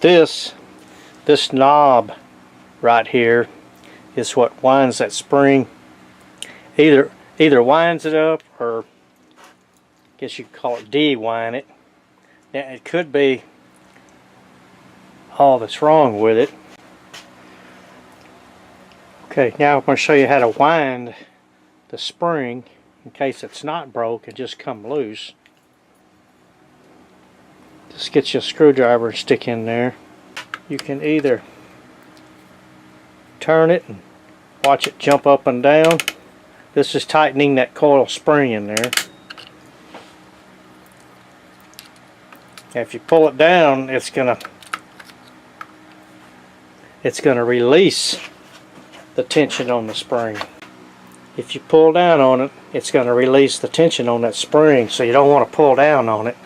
this knob right here is what winds that spring. Either winds it up, or I guess you could call it de-wind it. Now, it could be all that's wrong with it. Okay, now I'm going to show you how to wind the spring in case it's not broke and just come loose. Just get you a screwdriver and stick in there. You can either turn it and watch it jump up and down. This is tightening that coil spring in there. If you pull it down, it's gonna release the tension on the spring. If you pull down on it, it's going to release the tension on that spring, so you don't want to pull down on it.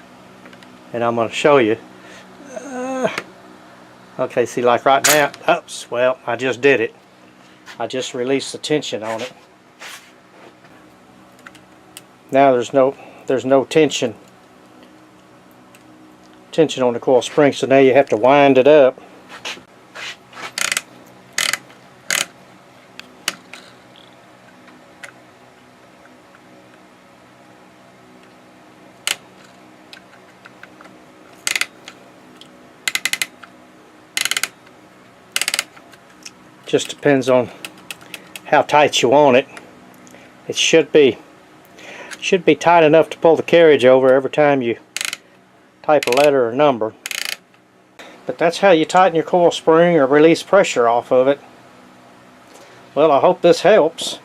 And I'm going to show you. Okay, see, like right now, oops, well, I just did it. I just released the tension on it. Now there's no tension on the coil spring, so now you have to wind it up. Just depends on how tight you want it. It should be tight enough to pull the carriage over every time you type a letter or number. But that's how you tighten your coil spring or release pressure off of it. Well, I hope this helps.